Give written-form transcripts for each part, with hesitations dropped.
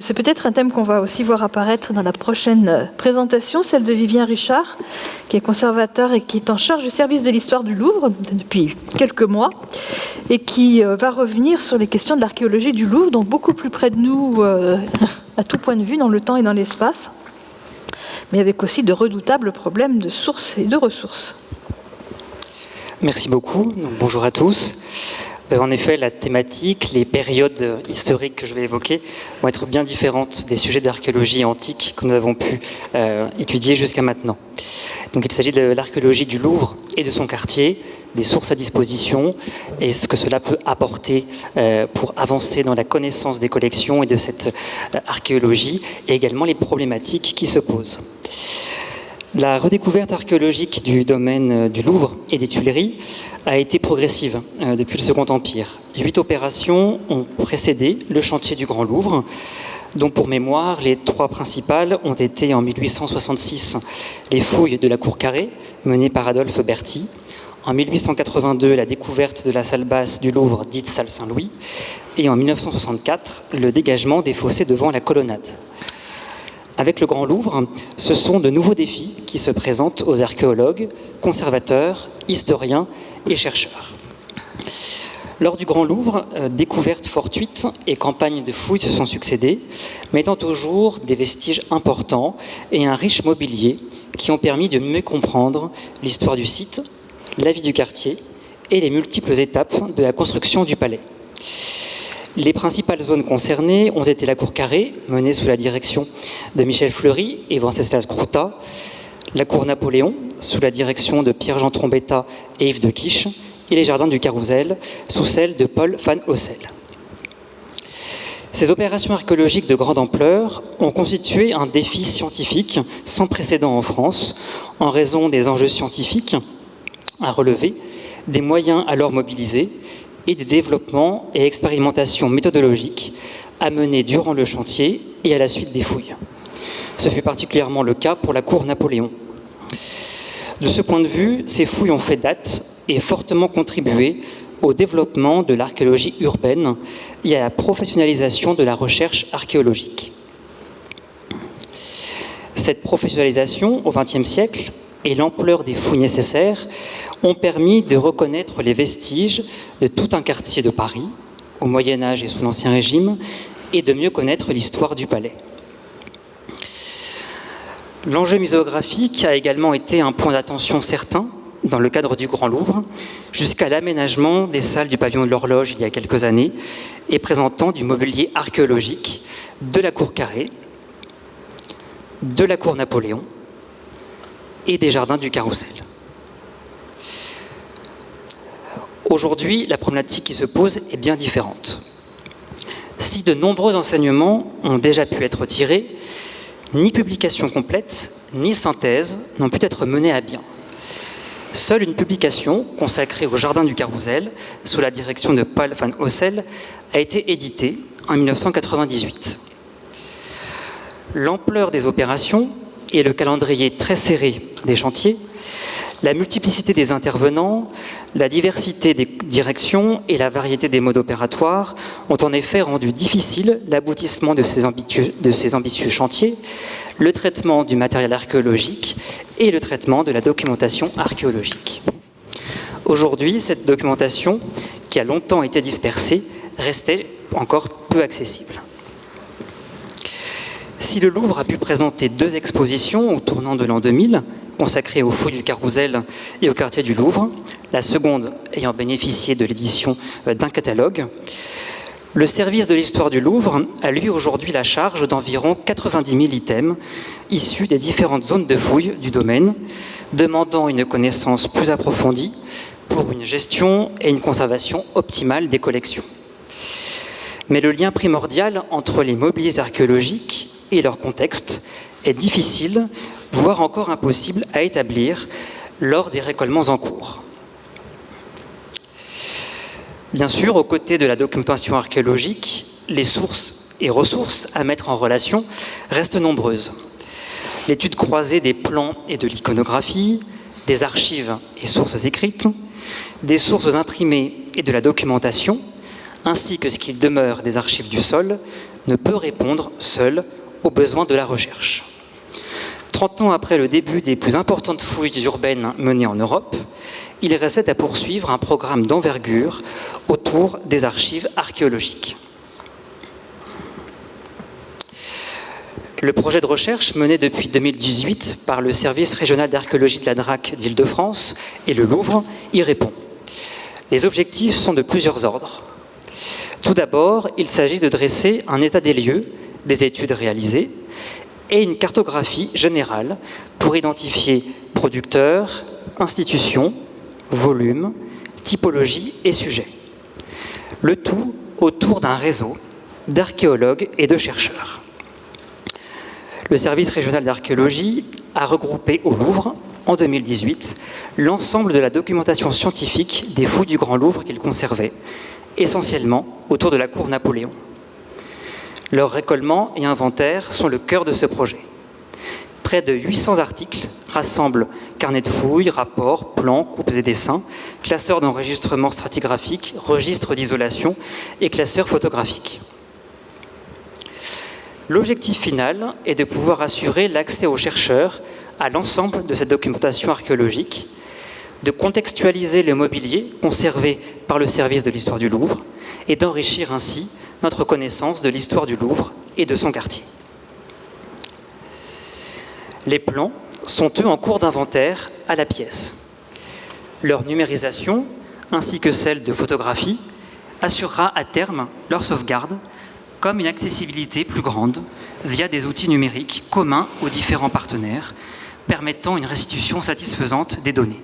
c'est peut-être un thème qu'on va aussi voir apparaître dans la prochaine présentation, celle de Vivien Richard, qui est conservateur et qui est en charge du service de l'histoire du Louvre depuis quelques mois, et qui va revenir sur les questions de l'archéologie du Louvre, donc beaucoup plus près de nous à tout point de vue, dans le temps et dans l'espace, mais avec aussi de redoutables problèmes de sources et de ressources. Merci beaucoup. Bonjour à tous. En effet, la thématique, les périodes historiques que je vais évoquer vont être bien différentes des sujets d'archéologie antique que nous avons pu étudier jusqu'à maintenant. Donc il s'agit de l'archéologie du Louvre et de son quartier, des sources à disposition et ce que cela peut apporter pour avancer dans la connaissance des collections et de cette archéologie, et également les problématiques qui se posent. La redécouverte archéologique du domaine du Louvre et des Tuileries a été progressive depuis le Second Empire. 8 opérations ont précédé le chantier du Grand Louvre, dont pour mémoire, les 3 principales ont été en 1866 les fouilles de la Cour Carrée, menées par Adolphe Berthy, en 1882 la découverte de la salle basse du Louvre, dite salle Saint-Louis, et en 1964 le dégagement des fossés devant la colonnade. Avec le Grand Louvre, ce sont de nouveaux défis qui se présentent aux archéologues, conservateurs, historiens et chercheurs. Lors du Grand Louvre, découvertes fortuites et campagnes de fouilles se sont succédées, mettant au jour des vestiges importants et un riche mobilier qui ont permis de mieux comprendre l'histoire du site, la vie du quartier et les multiples étapes de la construction du palais. Les principales zones concernées ont été la Cour Carrée, menée sous la direction de Michel Fleury et Wenceslas Grotta, la Cour Napoléon, sous la direction de Pierre-Jean Trombetta et Yves de Quiche, et les Jardins du Carrousel, sous celle de Paul van Ossel. Ces opérations archéologiques de grande ampleur ont constitué un défi scientifique sans précédent en France, en raison des enjeux scientifiques à relever, des moyens alors mobilisés, et des développements et expérimentations méthodologiques à mener durant le chantier et à la suite des fouilles. Ce fut particulièrement le cas pour la Cour Napoléon. De ce point de vue, ces fouilles ont fait date et fortement contribué au développement de l'archéologie urbaine et à la professionnalisation de la recherche archéologique. Cette professionnalisation au XXe siècle et l'ampleur des fouilles nécessaires ont permis de reconnaître les vestiges de tout un quartier de Paris, au Moyen-Âge et sous l'Ancien Régime, et de mieux connaître l'histoire du palais. L'enjeu muséographique a également été un point d'attention certain dans le cadre du Grand Louvre, jusqu'à l'aménagement des salles du pavillon de l'horloge il y a quelques années, et présentant du mobilier archéologique de la Cour Carrée, de la Cour Napoléon, et des Jardins du Carrousel. Aujourd'hui, la problématique qui se pose est bien différente. Si de nombreux enseignements ont déjà pu être tirés, ni publication complète, ni synthèse n'ont pu être menées à bien. Seule une publication consacrée au Jardin du Carrousel, sous la direction de Paul van Ossel, a été éditée en 1998. L'ampleur des opérations et le calendrier très serré des chantiers, la multiplicité des intervenants, la diversité des directions et la variété des modes opératoires ont en effet rendu difficile l'aboutissement de ces ambitieux chantiers, le traitement du matériel archéologique et le traitement de la documentation archéologique. Aujourd'hui, cette documentation, qui a longtemps été dispersée, restait encore peu accessible. Si le Louvre a pu présenter 2 expositions au tournant de l'an 2000, consacrées aux fouilles du Carrousel et au quartier du Louvre, la seconde ayant bénéficié de l'édition d'un catalogue, le service de l'histoire du Louvre a lui aujourd'hui la charge d'environ 90 000 items issus des différentes zones de fouilles du domaine, demandant une connaissance plus approfondie pour une gestion et une conservation optimale des collections. Mais le lien primordial entre les mobiliers archéologiques et leur contexte est difficile, voire encore impossible à établir lors des récollements en cours. Bien sûr, aux côtés de la documentation archéologique, les sources et ressources à mettre en relation restent nombreuses. L'étude croisée des plans et de l'iconographie, des archives et sources écrites, des sources imprimées et de la documentation, ainsi que ce qu'il demeure des archives du sol, ne peut répondre seul aux besoins de la recherche. 30 ans après le début des plus importantes fouilles urbaines menées en Europe, il restait à poursuivre un programme d'envergure autour des archives archéologiques. Le projet de recherche mené depuis 2018 par le service régional d'archéologie de la DRAC d'Île-de-France et le Louvre y répond. Les objectifs sont de plusieurs ordres. Tout d'abord, il s'agit de dresser un état des lieux des études réalisées et une cartographie générale pour identifier producteurs, institutions, volumes, typologies et sujets. Le tout autour d'un réseau d'archéologues et de chercheurs. Le service régional d'archéologie a regroupé au Louvre, en 2018, l'ensemble de la documentation scientifique des fouilles du Grand Louvre qu'il conservait, essentiellement autour de la cour Napoléon. Leurs récollements et inventaires sont le cœur de ce projet. Près de 800 articles rassemblent carnets de fouilles, rapports, plans, coupes et dessins, classeurs d'enregistrement stratigraphique, registres d'isolation et classeurs photographiques. L'objectif final est de pouvoir assurer l'accès aux chercheurs à l'ensemble de cette documentation archéologique, de contextualiser le mobilier conservé par le service de l'histoire du Louvre et d'enrichir ainsi notre connaissance de l'histoire du Louvre et de son quartier. Les plans sont eux en cours d'inventaire à la pièce. Leur numérisation, ainsi que celle de photographie, assurera à terme leur sauvegarde comme une accessibilité plus grande via des outils numériques communs aux différents partenaires, permettant une restitution satisfaisante des données.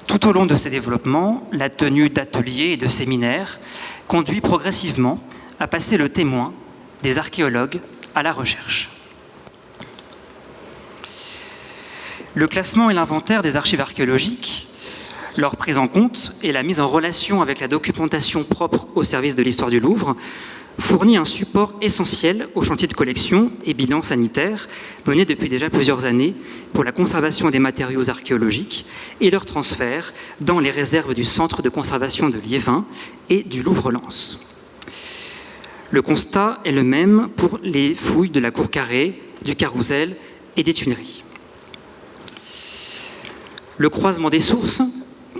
Tout au long de ces développements, la tenue d'ateliers et de séminaires conduit progressivement à passer le témoin des archéologues à la recherche. Le classement et l'inventaire des archives archéologiques, leur prise en compte et la mise en relation avec la documentation propre au service de l'histoire du Louvre fournit un support essentiel aux chantiers de collection et bilan sanitaire menés depuis déjà plusieurs années pour la conservation des matériaux archéologiques et leur transfert dans les réserves du Centre de conservation de Liévin et du Louvre-Lens. Le constat est le même pour les fouilles de la Cour Carrée, du Carrousel et des Tuileries. Le croisement des sources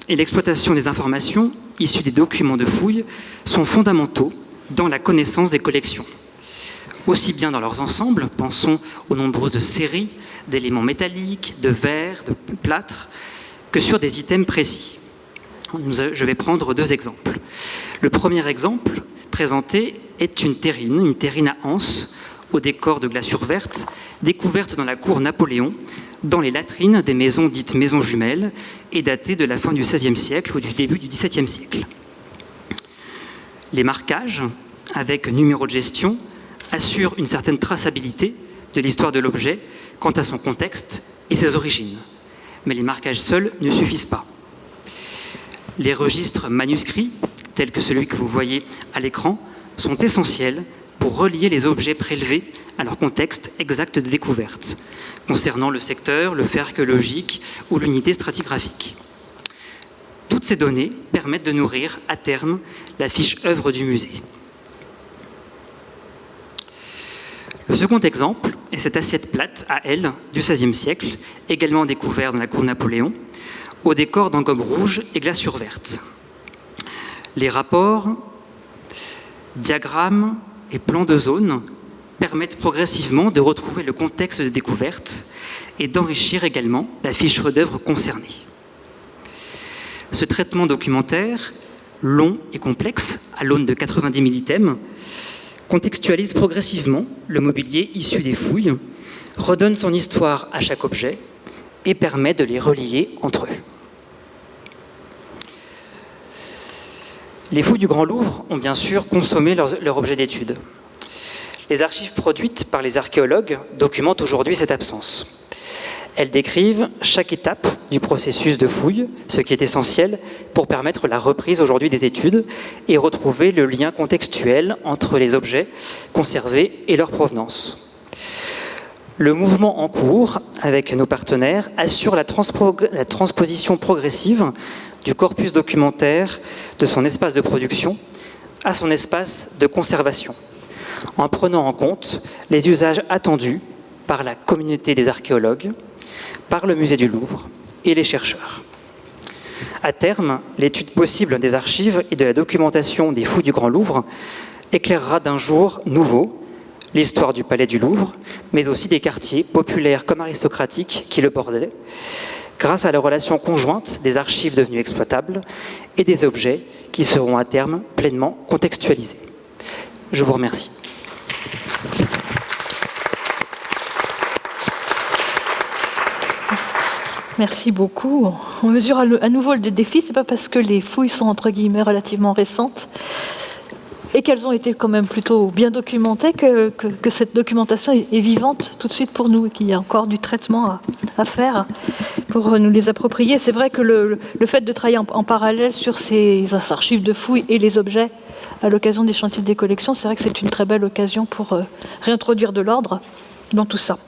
et l'exploitation des informations issues des documents de fouilles sont fondamentaux dans la connaissance des collections. Aussi bien dans leurs ensembles, pensons aux nombreuses séries d'éléments métalliques, de verre, de plâtre, que sur des items précis. Je vais prendre 2 exemples. Le premier exemple présenté est une terrine à anse, au décor de glaçure verte, découverte dans la cour Napoléon, dans les latrines des maisons dites maisons jumelles, et datée de la fin du XVIe siècle ou du début du XVIIe siècle. Les marquages, avec numéro de gestion, assurent une certaine traçabilité de l'histoire de l'objet quant à son contexte et ses origines. Mais les marquages seuls ne suffisent pas. Les registres manuscrits, tels que celui que vous voyez à l'écran, sont essentiels pour relier les objets prélevés à leur contexte exact de découverte, concernant le secteur, le fait archéologique ou l'unité stratigraphique. Toutes ces données permettent de nourrir, à terme, la fiche œuvre du musée. Le second exemple est cette assiette plate à aile du XVIe siècle, également découverte dans la cour Napoléon, au décor d'engobe rouge et glaçure verte. Les rapports, diagrammes et plans de zone permettent progressivement de retrouver le contexte de découverte et d'enrichir également la fiche d'œuvre concernée. Ce traitement documentaire, long et complexe, à l'aune de 90 000 items, contextualise progressivement le mobilier issu des fouilles, redonne son histoire à chaque objet et permet de les relier entre eux. Les fouilles du Grand Louvre ont bien sûr consommé leur objet d'étude. Les archives produites par les archéologues documentent aujourd'hui cette absence. Elles décrivent chaque étape du processus de fouille, ce qui est essentiel pour permettre la reprise aujourd'hui des études et retrouver le lien contextuel entre les objets conservés et leur provenance. Le mouvement en cours avec nos partenaires assure la transposition progressive du corpus documentaire de son espace de production à son espace de conservation, en prenant en compte les usages attendus par la communauté des archéologues, par le musée du Louvre et les chercheurs. À terme, l'étude possible des archives et de la documentation des fouilles du Grand Louvre éclairera d'un jour nouveau l'histoire du palais du Louvre, mais aussi des quartiers populaires comme aristocratiques qui le bordaient, grâce à la relation conjointe des archives devenues exploitables et des objets qui seront à terme pleinement contextualisés. Je vous remercie. Merci beaucoup. On mesure à nouveau le défi. Ce n'est pas parce que les fouilles sont entre guillemets relativement récentes et qu'elles ont été quand même plutôt bien documentées que cette documentation est vivante tout de suite pour nous et qu'il y a encore du traitement à faire pour nous les approprier. C'est vrai que le fait de travailler en parallèle sur ces archives de fouilles et les objets à l'occasion des chantiers de décollection, c'est vrai que c'est une très belle occasion pour réintroduire de l'ordre dans tout ça.